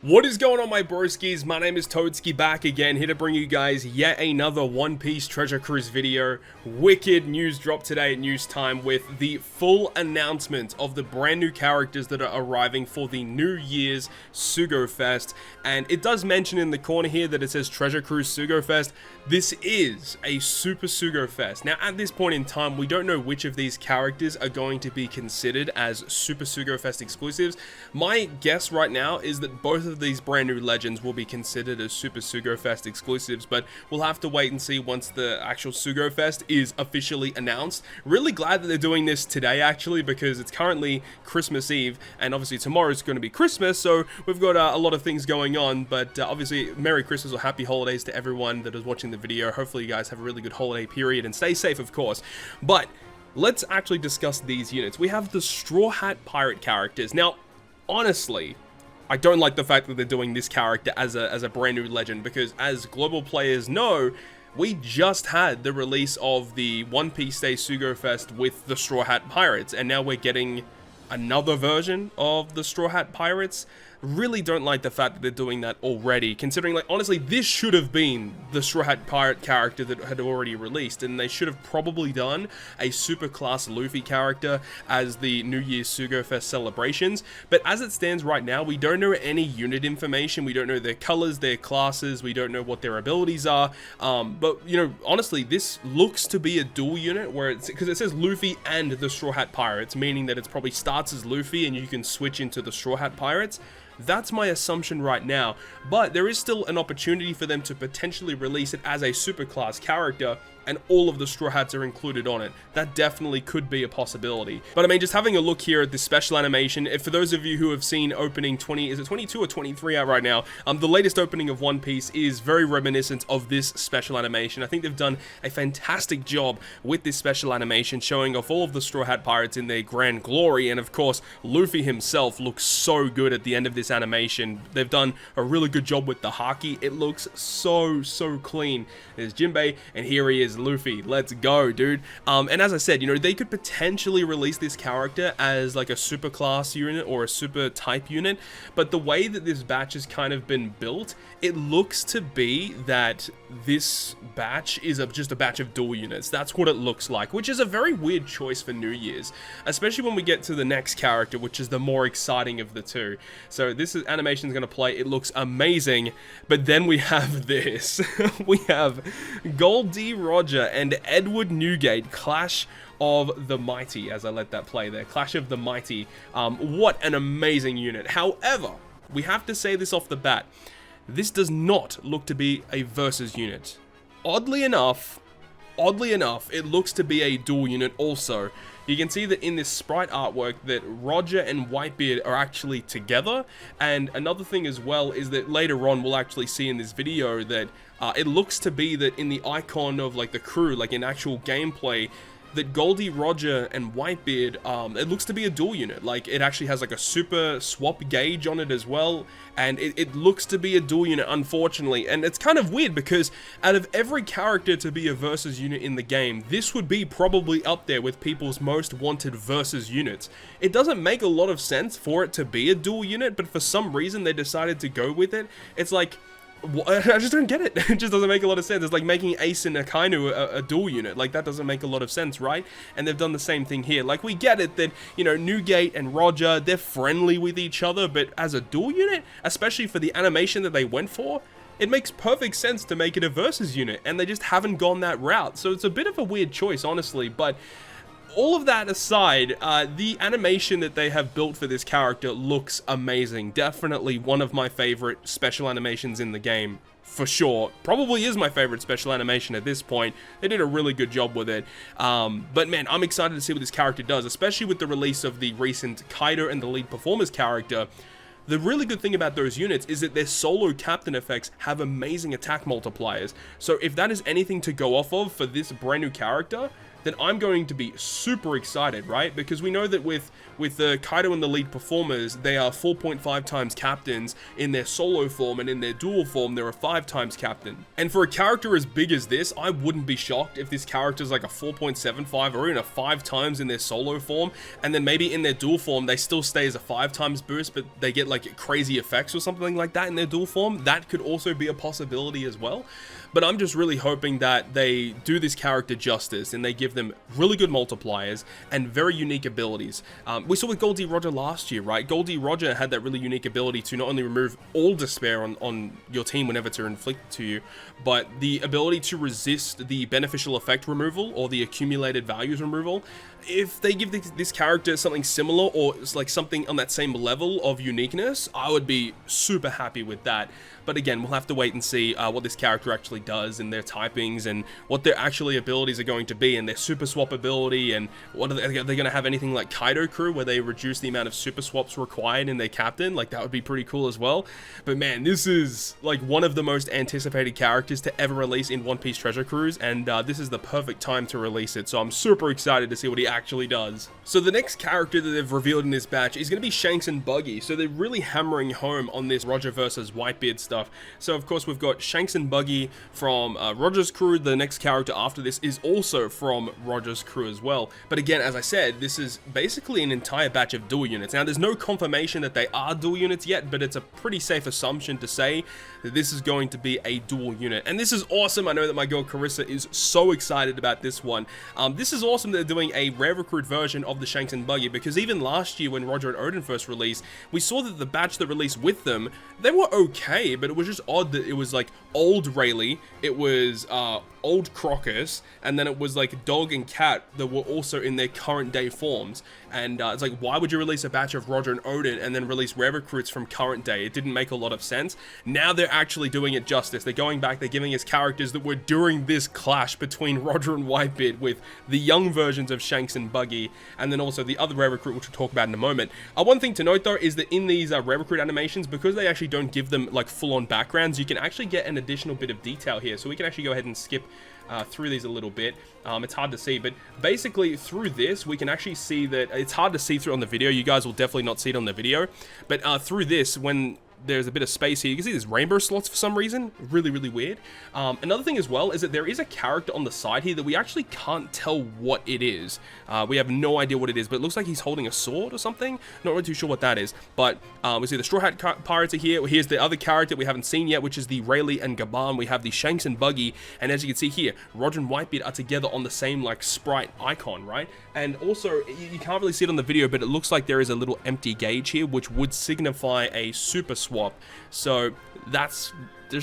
What is going on, my broskiis? My name is Toadskii, back again, here to bring you guys yet another One Piece Treasure Cruise video. Wicked news drop today at news time with the full announcement of the brand new characters that are arriving for the New Year's Sugo Fest. And it does mention in the corner here that it says Treasure Cruise Sugo Fest. This is a Super Sugo Fest. Now, at this point in time, we don't know which of these characters are going to be considered as Super Sugo Fest exclusives. My guess right now is that both of these brand new legends will be considered as Super Sugo Fest exclusives, but we'll have to wait and see once the actual Sugo Fest is officially announced. Really glad that they're doing this today, actually, because it's currently Christmas Eve, and obviously tomorrow is going to be Christmas, so we've got a lot of things going on. But obviously, Merry Christmas or Happy Holidays to everyone that is watching the video. Hopefully you guys have a really good holiday period and stay safe, of course. But let's actually discuss these units. We have the Straw Hat Pirate characters. Now, honestly, I don't like the fact that they're doing this character as a brand new legend, because as global players know, we just had the release of the One Piece Day Sugo Fest with the Straw Hat Pirates, and now we're getting another version of the Straw Hat Pirates. Really don't like the fact that they're doing that already, considering, like, honestly, this should have been the Straw Hat Pirate character that had already released, and they should have probably done a super class Luffy character as the New Year's Sugo Fest celebrations. But as it stands right now, we don't know any unit information. We don't know their colors, their classes, we don't know what their abilities are. But, you know, honestly, this looks to be a dual unit, where it's, because it says Luffy and the Straw Hat Pirates, meaning that it's probably starts as Luffy and you can switch into the Straw Hat Pirates. That's my assumption right now, but there is still an opportunity for them to potentially release it as a superclass character, and all of the Straw Hats are included on it. That definitely could be a possibility. But I mean, just having a look here at this special animation, if for those of you who have seen opening 20, is it 22 or 23 out right now? The latest opening of One Piece is very reminiscent of this special animation. I think they've done a fantastic job with this special animation, showing off all of the Straw Hat Pirates in their grand glory, and of course, Luffy himself looks so good at the end of this animation. They've done a really good job with the haki. It looks so clean. There's Jinbei, and here he is, Luffy. Let's go, dude. And as I said, you know, they could potentially release this character as like a super class unit or a super type unit, but the way that this batch has kind of been built, it looks to be that this batch is just a batch of dual units. That's what it looks like, which is a very weird choice for New Year's, especially when we get to the next character, which is the more exciting of the two. So this animation is going to play. It looks amazing, but then we have this. We have Goldie Roger and Edward Newgate, Clash of the Mighty, as I let that play there. Clash of the Mighty. What an amazing unit. However, we have to say this off the bat. This does not look to be a versus unit. Oddly enough, it looks to be a dual unit also. You can see that in this sprite artwork that Roger and Whitebeard are actually together, and another thing as well is that later on we'll actually see in this video that it looks to be that in the icon of like the crew, like in actual gameplay, that Goldie, Roger, and Whitebeard, it looks to be a dual unit. Like, it actually has like a super swap gauge on it as well, and it looks to be a dual unit, unfortunately. And it's kind of weird, because out of every character to be a versus unit in the game, this would be probably up there with people's most wanted versus units. It doesn't make a lot of sense for it to be a dual unit, but for some reason they decided to go with it. It's like, I just don't get it. It just doesn't make a lot of sense. It's like making Ace and Akainu a dual unit. Like, that doesn't make a lot of sense, right? And they've done the same thing here. Like, we get it that, you know, Newgate and Roger, they're friendly with each other, but as a dual unit, especially for the animation that they went for, it makes perfect sense to make it a versus unit, and they just haven't gone that route. So it's a bit of a weird choice, honestly, but all of that aside, the animation that they have built for this character looks amazing. Definitely one of my favorite special animations in the game, for sure. Probably is my favorite special animation at this point. They did a really good job with it. But man, I'm excited to see what this character does, especially with the release of the recent Kaido and the lead performers character. The really good thing about those units is that their solo captain effects have amazing attack multipliers. So if that is anything to go off of for this brand new character, then I'm going to be super excited, right? Because we know that with the Kaido and the lead performers, they are 4.5 times captains in their solo form, and in their dual form, they're a 5 times captain. And for a character as big as this, I wouldn't be shocked if this character is like a 4.75 or even a 5 times in their solo form, and then maybe in their dual form, they still stay as a 5 times boost, but they get like crazy effects or something like that in their dual form. That could also be a possibility as well. But I'm just really hoping that they do this character justice and they give them really good multipliers and very unique abilities. We saw with Goldie Roger last year, right? Goldie Roger had that really unique ability to not only remove all despair on your team whenever it's inflicted to you, but the ability to resist the beneficial effect removal or the accumulated values removal. If they give this character something similar, or it's like something on that same level of uniqueness, I would be super happy with that. But again, we'll have to wait and see what this character actually does and their typings and what their actually abilities are going to be and their super swap ability, and what are they going to have anything like Kaido Crew where they reduce the amount of super swaps required in their captain. Like, that would be pretty cool as well. But man, this is like one of the most anticipated characters to ever release in One Piece Treasure Cruise, and this is the perfect time to release it. So I'm super excited to see what he actually does. So the next character that they've revealed in this batch is going to be Shanks and Buggy. So they're really hammering home on this Roger versus Whitebeard stuff. So of course we've got Shanks and Buggy from Roger's crew. The next character after this is also from Roger's crew as well. But again, as I said, this is basically an entire batch of dual units. Now there's no confirmation that they are dual units yet, but it's a pretty safe assumption to say that this is going to be a dual unit. And this is awesome. I know that my girl Karissa is so excited about this one. This is awesome that they're doing a rare recruit version of the Shanks and Buggy, because even last year when Roger and Odin first released, we saw that the batch that released with them, they were okay, but it was just odd that it was like old Rayleigh, it was old Crocus, and then it was like Dog and Cat that were also in their current day forms. And it's like, why would you release a batch of Roger and Odin and then release rare recruits from current day? It didn't make a lot of sense. Now they're actually doing it justice. They're going back, they're giving us characters that were during this clash between Roger and Whitebeard, with the young versions of Shanks and Buggy, and then also the other rare recruit, which we'll talk about in a moment. One thing to note though is that in these rare recruit animations, because they actually don't give them like full-on backgrounds, you can actually get an additional bit of detail here. So we can actually go ahead and skip through these a little bit. It's hard to see, but basically through this we can actually see that it's hard to see through on the video. You guys will definitely not see it on the video, but through this, when there's a bit of space here, you can see there's rainbow slots for some reason. Really, really weird. Another thing as well is that there is a character on the side here that we actually can't tell what it is. We have no idea what it is, but it looks like he's holding a sword or something. Not really too sure what that is, but we see the Straw Hat Pirates are here. Here's the other character we haven't seen yet, which is the Rayleigh and Gaban. We have the Shanks and Buggy, and as you can see here, Roger and Whitebeard are together on the same like sprite icon, right? And also, you can't really see it on the video, but it looks like there is a little empty gauge here, which would signify a super swap. So there's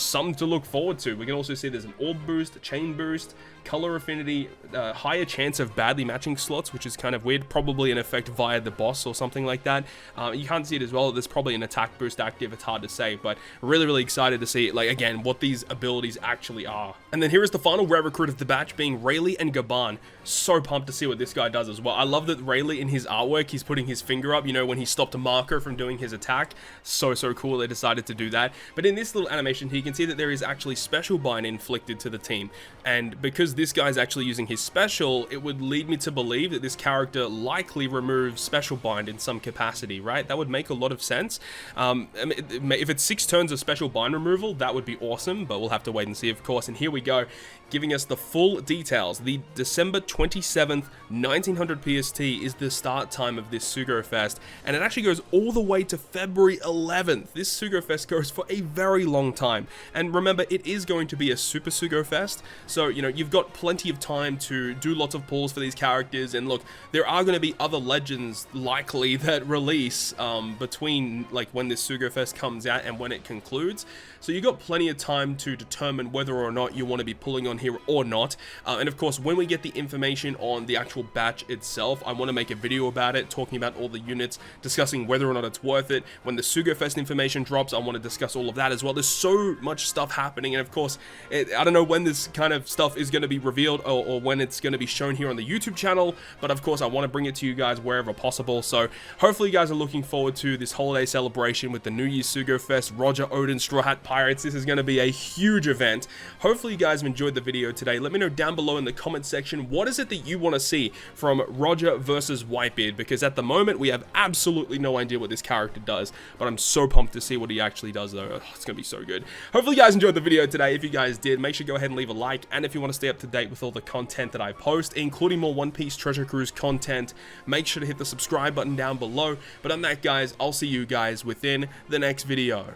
something to look forward to. We can also see there's an orb boost, a chain boost, color affinity, higher chance of badly matching slots, which is kind of weird. Probably an effect via the boss or something like that. You can't see it as well. There's probably an attack boost active. It's hard to say, but really, really excited to see, like, again, what these abilities actually are. And then here is the final rare recruit of the batch, being Rayleigh and Gaban. So pumped to see what this guy does as well. I love that Rayleigh in his artwork, he's putting his finger up, you know, when he stopped a marker from doing his attack. So cool they decided to do that. But in this little animation here, you can see that there is actually special bind inflicted to the team. And because this guy's actually using his special, it would lead me to believe that this character likely removes special bind in some capacity, right? That would make a lot of sense. I mean, if it's 6 turns of special bind removal, that would be awesome, but we'll have to wait and see, of course. And here we go, giving us the full details. The December 27th, 1900 PST is the start time of this Sugo Fest, and it actually goes all the way to February 11th. This Sugo Fest goes for a very long time, and remember, it is going to be a Super Sugo Fest, so, you know, you've got plenty of time to do lots of pulls for these characters. And look, there are going to be other legends likely that release between like when this Sugo Fest comes out and when it concludes, so you've got plenty of time to determine whether or not you want to be pulling on here or not. And of course, when we get the information on the actual batch itself, I want to make a video about it, talking about all the units, discussing whether or not it's worth it. When the Sugo Fest information drops, I want to discuss all of that as well. There's so much stuff happening, and of course, I don't know when this kind of stuff is going to be revealed or when it's going to be shown here on the YouTube channel, but of course I want to bring it to you guys wherever possible. So hopefully you guys are looking forward to this holiday celebration with the New Year's Sugo Fest, Roger, Odin, Straw Hat Pirates. This is going to be a huge event. Hopefully you guys have enjoyed the video today. Let me know down below in the comment section, what is it that you want to see from Roger versus Whitebeard, because at the moment we have absolutely no idea what this character does, but I'm so pumped to see what he actually does though. Oh, it's going to be so good. Hopefully you guys enjoyed the video today. If you guys did, make sure to go ahead and leave a like, and if you want to stay up to date with all the content that I post, including more One Piece Treasure Cruise content, make sure to hit the subscribe button down below. But on that, guys, I'll see you guys within the next video.